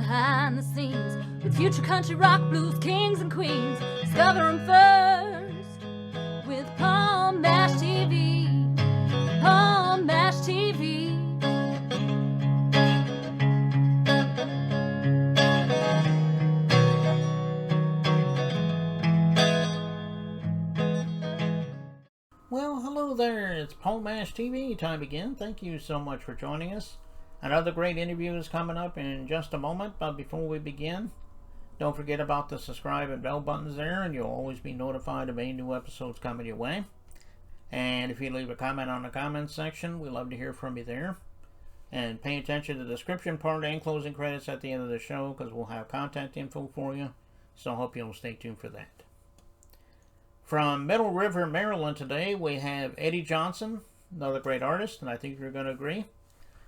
behind the scenes with future country rock blues kings and queens. Discover them first with Palm Mash TV. Palm Mash TV. Well, hello there. It's Palm Mash TV time again. Thank you so much for joining us. Another great interview is coming up in just a moment, but before we begin, don't forget about the subscribe and bell buttons there, and you'll always be notified of any new episodes coming your way. And if you leave a comment on the comments section, we love to hear from you there. And pay attention to the description part and closing credits at the end of the show, because we'll have contact info for you. So I hope you'll stay tuned for that. From Middle River, Maryland today, we have Eddie Johnson, another great artist, and I think you're going to agree.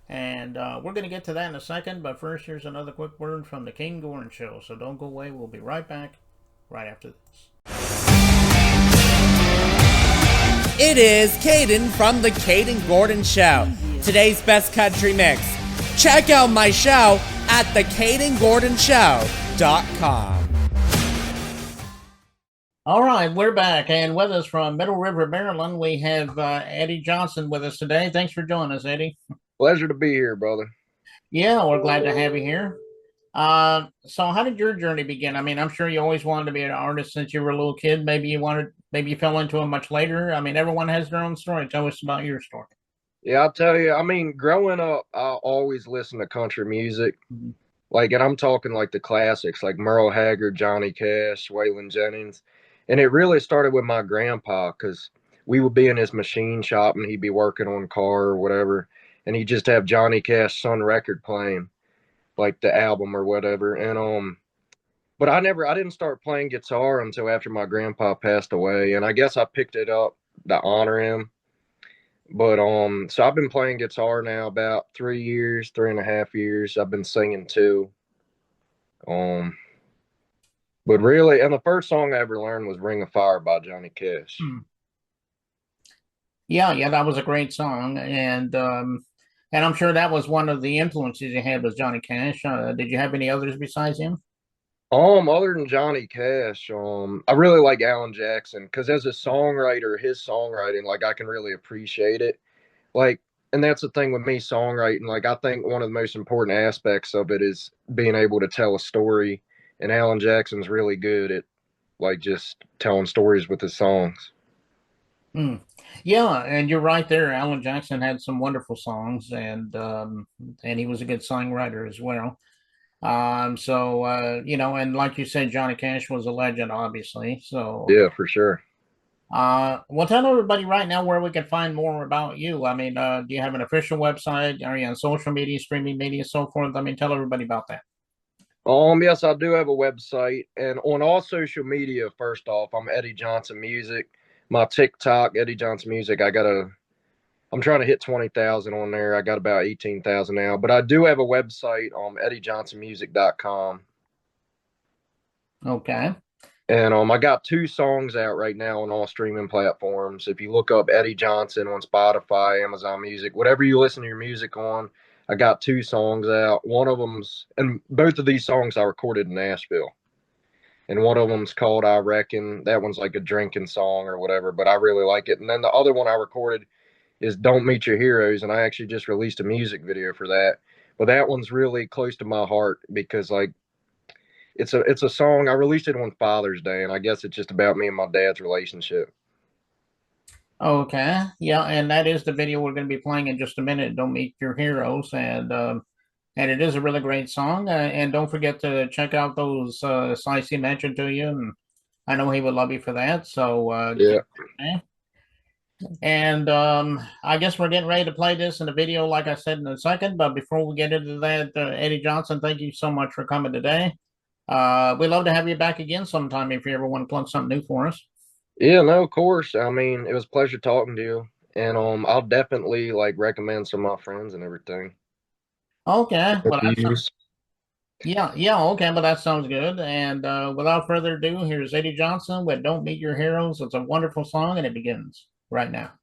And we're going to get to that in a second, but first here's another quick word from the Caden Gordon Show. So don't go away. We'll be right back right after this. It is Caden from the Caden Gordon Show. Today's best country mix. Check out my show at thecadengordonshow.com. All right, we're back, and with us from Middle River, Maryland, we have Eddie Johnson with us today. Thanks for joining us, Eddie. Pleasure to be here, brother. Yeah, we're glad to have you here. So how did your journey begin? I mean, I'm sure you always wanted to be an artist since you were a little kid. Maybe you fell into it much later. I mean, everyone has their own story. Tell us about your story. Yeah, I'll tell you, I mean, growing up, I always listened to country music. Mm-hmm. Like, and I'm talking like the classics, like Merle Haggard, Johnny Cash, Waylon Jennings. And it really started with my grandpa, because we would be in his machine shop and he'd be working on a car or whatever. And he'd just have Johnny Cash Sun record playing, like the album or whatever. And but I didn't start playing guitar until after my grandpa passed away. And I guess I picked it up to honor him. But so I've been playing guitar now about 3.5 years. I've been singing too. But really, and the first song I ever learned was Ring of Fire by Johnny Cash. Yeah, that was a great song. And I'm sure that was one of the influences you had was Johnny Cash. Did you have any others besides him? Other than Johnny Cash, I really like Alan Jackson, because as a songwriter, his songwriting, like, I can really appreciate it. Like, and that's the thing with me songwriting. Like, I think one of the most important aspects of it is being able to tell a story. And Alan Jackson's really good at, like, just telling stories with his songs. Yeah, and you're right there. Alan Jackson had some wonderful songs, and he was a good songwriter as well. And like you said, Johnny Cash was a legend, obviously. So yeah, for sure. Well, tell everybody right now where we can find more about you. I mean, do you have an official website? Are you on social media, streaming media, so forth? I mean, tell everybody about that. Yes, I do have a website, and on all social media, first off, I'm Eddie Johnson Music. My TikTok, Eddie Johnson Music, I'm trying to hit 20,000 on there. I got about 18,000 now, but I do have a website, EddieJohnsonMusic.com. Okay. And I got 2 songs out right now on all streaming platforms. If you look up Eddie Johnson on Spotify, Amazon Music, whatever you listen to your music on, I got 2 songs out. One of them's, and both of these songs I recorded in Nashville. And one of them's called I Reckon. That one's like a drinking song or whatever, but I really like it. And then the other one I recorded is Don't Meet Your Heroes, and I actually just released a music video for that. But that one's really close to my heart because, like, it's a song. I released it on Father's Day, and I guess it's just about me and my dad's relationship. Okay. Yeah, and that is the video we're going to be playing in just a minute, Don't Meet Your Heroes. And it is a really great song. And don't forget to check out those sites he mentioned to you. And I know he would love you for that. So, yeah. And I guess we're getting ready to play this in the video, like I said, in a second. But before we get into that, Eddie Johnson, thank you so much for coming today. We'd love to have you back again sometime if you ever want to plug something new for us. Yeah, no, of course. I mean, it was a pleasure talking to you. And I'll definitely, like, recommend some of my friends and everything. Okay. Well, okay, but that sounds good. And without further ado, here's Eddie Johnson with Don't Meet Your Heroes. It's a wonderful song, and it begins right now.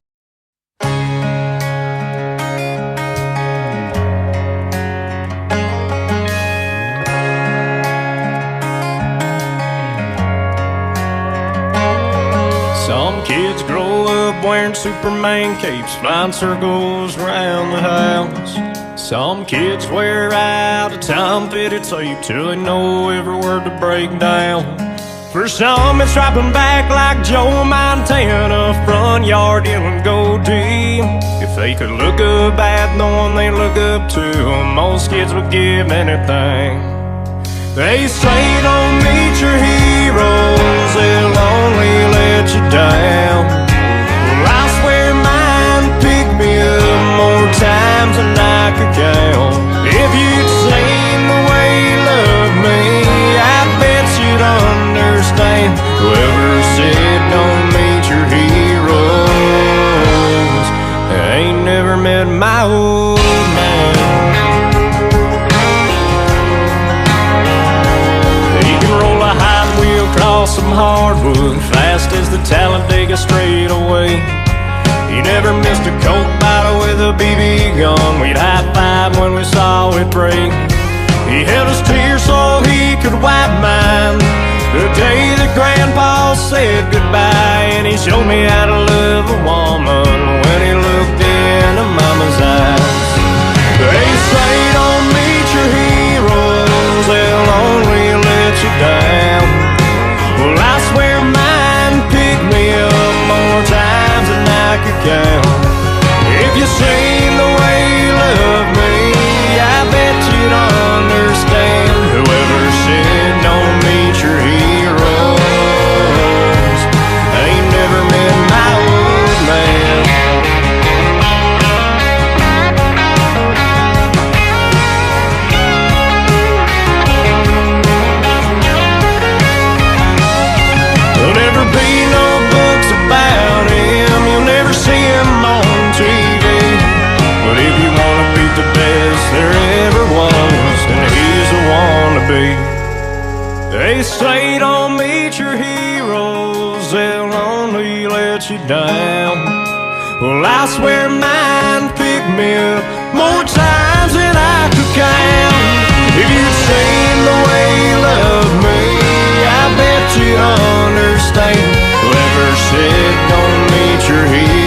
up wearing Superman capes, flying circles around the house. Some kids wear out a time-fitted tape till they know every word to break down. For some, it's dropping back like Joe Montana, front yard yelling go deep. If they could look up at the one they look up to, most kids would give anything. They say don't meet your heroes, they'll only let you down. Well, I swear mine picked me up more times than I could count. If you'd seen the way you loved me, I bet you'd understand. Whoever said don't meet your heroes ain't never met my old man. He can roll a high wheel across some hardwood fast as the Talladega straightaway. He never missed a Coke bottle with a BB gun. We'd high-five when we saw it break. He held his tears so he could wipe mine the day that Grandpa said goodbye. And he showed me how to love a woman when he looked into Mama's eyes. They say don't meet your heroes, they'll only let you down. Well, I swear mine picked me up more times than I could count. If you seen the way you love me, I bet you'd understand. Whoever said don't meet your heroes ain't never met my old man. There'll never be no books about him, you'll never see him on TV. But if you wanna beat the best there ever was, then he's the one to beat. They say don't meet your heroes, they'll only let you down. Well, I swear mine picked me up more times than I could count. If you'd seen the way you love me, I bet you'd understand. Whoever said don't meet your heroes